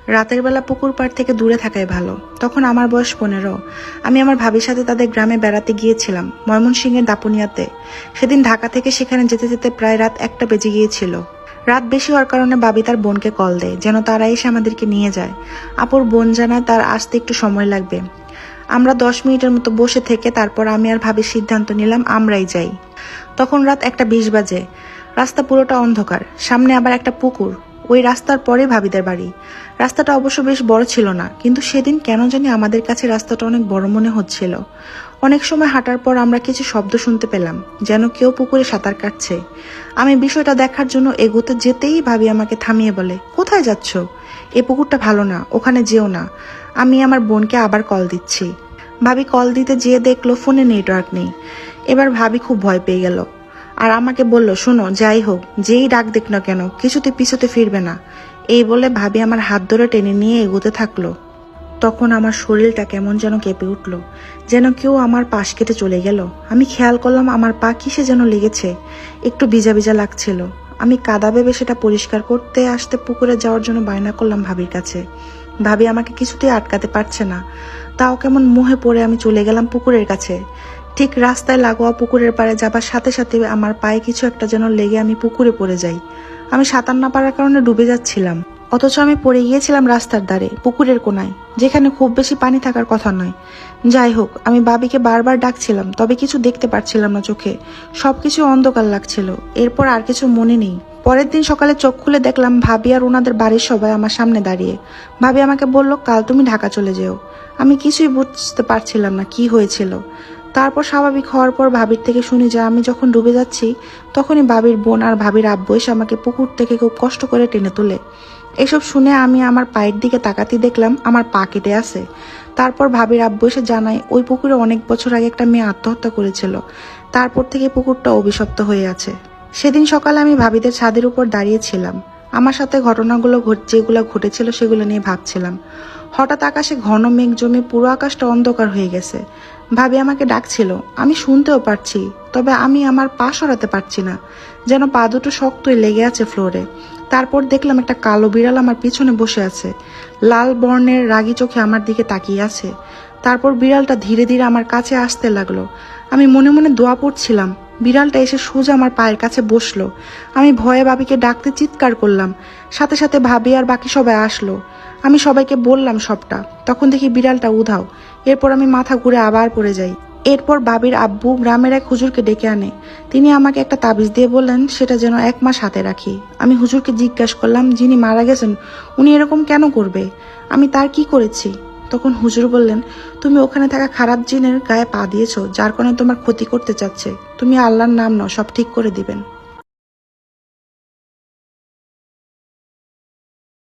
রাতের বেলা পুকুর পাড় থেকে দূরে থাকাই ভালো। তখন আমার বয়স 15। আমি আমার ভাবির সাথে তাদের গ্রামে বেড়াতে গিয়েছিলাম, ময়মনসিংহের দাপুনিয়াতে। সেদিন ঢাকা থেকে সেখানে যেতে যেতে প্রায় রাত 1টা বেজে গিয়েছিল। রাত বেশি হওয়ার কারণে বাবি তার বোনকে কল দেয় যেন তারা এসে আমাদেরকে নিয়ে যায়। আপুর বোন জানায় তার আসতে একটু সময় লাগবে। আমরা 10 মিনিটের মতো বসে থেকে তারপর আমি আর ভাবির সিদ্ধান্ত নিলাম আমরাই যাই। তখন রাত 1টা 20 বাজে। রাস্তা পুরোটা অন্ধকার, সামনে আবার একটা পুকুর। ওই রাস্তার পরে ভাবিদের বাড়ি। রাস্তাটা অবশ্য বেশ বড় ছিল না, কিন্তু সেদিন কেন জানি আমাদের কাছে রাস্তাটা অনেক বড় মনে হচ্ছিল। অনেক সময় হাঁটার পর আমরা কিছু শব্দ শুনতে পেলাম, যেন কেউ পুকুরে সাঁতার কাটছে। আমি বিষয়টা দেখার জন্য এগোতে যেতেই ভাবি আমাকে থামিয়ে বলে, কোথায় যাচ্ছ? এ পুকুরটা ভালো না, ওখানে যেও না। আমি আমার বোনকে আবার কল দিচ্ছি। ভাবি কল দিতে যেয়ে দেখলো ফোনে নেটওয়ার্ক নেই। এবার ভাবি খুব ভয় পেয়ে গেল আর আমাকে বলল, শোনো, যাই হোক, যেই ডাক দেখ না কেন, কিছুতে পিছুতে ফিরবে না। এই বলে ভাবি আমার হাত ধরে টেনে নিয়ে এগোতে থাকলো। তখন আমার শরীরটা কেমন যেন কেঁপে উঠল, যেন কেউ আমার পাশ কেটে চলে গেল। আমি খেয়াল করলাম আমার পা কিসে যেন লেগেছে, একটু ভিজা ভিজা লাগছিল। আমি কাদা ভেবে সেটা পরিষ্কার করতে আসতে পুকুরে যাওয়ার জন্য বায়না করলাম ভাবির কাছে। ভাবি আমাকে কিছুতেই আটকাতে পারছে না। তাও কেমন মোহে পড়ে আমি চলে গেলাম পুকুরের কাছে। ঠিক রাস্তায় লাগোয়া পুকুরের পাড়ে যাবার সাথে সাথে আমার পায়ে কিছু একটা যেন লেগে আমি পুকুরে পড়ে যাই। আমি সাঁতার না পারার কারণে ডুবে যাচ্ছিলাম, অথচ আমি পড়ে গিয়েছিলাম রাস্তার ধারে, পুকুরের কোনায়, যেখানে খুব বেশি পানি থাকার কথা নয়। যাই হোক, আমি বাবিকে বারবার ডাকছিলাম, তবে কিছু দেখতে পারছিলাম না চোখে। সবকিছু অন্ধকার লাগছিল। এরপর আর কিছু মনে নেই। পরের দিন সকালে চোখ খুলে দেখলাম ভাবি আর ওনাদের বাড়ির সবাই আমার সামনে দাঁড়িয়ে। ভাবি আমাকে বলল, কাল তুমি ঢাকা চলে যেও। আমি কিছুই বুঝতে পারছিলাম না কি হয়েছিল। তারপর স্বাভাবিক হওয়ার পর ভাবির থেকে শুনি যে আমি যখন ডুবে যাচ্ছি তখনই ভাবির বোন আর ভাবির আব্বু এসে আমাকে পুকুর থেকে খুব কষ্ট করে টেনে তোলে। এসব শুনে আমি আমার পায়ের দিকে তাকাতে দেখলাম আমার পা কেটে আছে। তারপর ভাবির আব্বু এসে জানায় ওই পুকুরে অনেক বছর আগে একটা মেয়ে আত্মহত্যা করেছিল। তারপর থেকে পুকুরটা অভিশপ্ত হয়ে আছে। সেদিন সকালে আমি ভাবিদের ছাদের উপর দাঁড়িয়েছিলাম। আমার সাথে ঘটনাগুলো যেগুলো ঘটেছিল সেগুলো নিয়ে ভাবছিলাম। হঠাৎ আকাশে ঘন মেঘ জমে পুরো আকাশটা অন্ধকার হয়ে গেছে। ভাবি আমাকে ডাকছিল, আমি শুনতেও পারছি, তবে আমি আমার পা সরাতে পারছি না, যেন পা দুটো শক্তই লেগে আছে ফ্লোরে। তারপর দেখলাম একটা কালো বিড়াল আমার পিছনে বসে আছে, লাল বর্ণের, রাগী চোখে আমার দিকে তাকিয়ে আছে। তারপর বিড়ালটা ধীরে ধীরে আমার কাছে আসতে লাগলো। আমি মনে মনে দোয়া পড়ছিলাম। বিড়ালটা এসে সোজা আমার পায়ের কাছে বসলো। আমি ভয়ে ভাবিকে ডাকতে চিৎকার করলাম। সাথে সাথে ভাবি আর বাকি সবাই আসলো। আমি সবাইকে বললাম সবটা। তখন দেখি বিড়ালটা উধাও। এরপর আমি মাথা ঘুরে আবার পড়ে যাই। এরপর বাবির আব্বু গ্রামের এক হুজুরকে ডেকে আনে। তিনি আমাকে একটা তাবিজ দিয়ে বললেন সেটা যেন 1 মাস হাতে রাখি। আমি হুজুরকে জিজ্ঞাসা করলাম, যিনি মারা গেছেন উনি এরকম কেন করবে? আমি তার কি করেছি? তখন হুজুর বললেন, তুমি ওখানে থাকা খারাপ জিনের গায়ে পা দিয়েছো, যার কারণে তোমার ক্ষতি করতে চাচ্ছে। তুমি আল্লাহর নাম নাও, সব ঠিক করে দিবেন।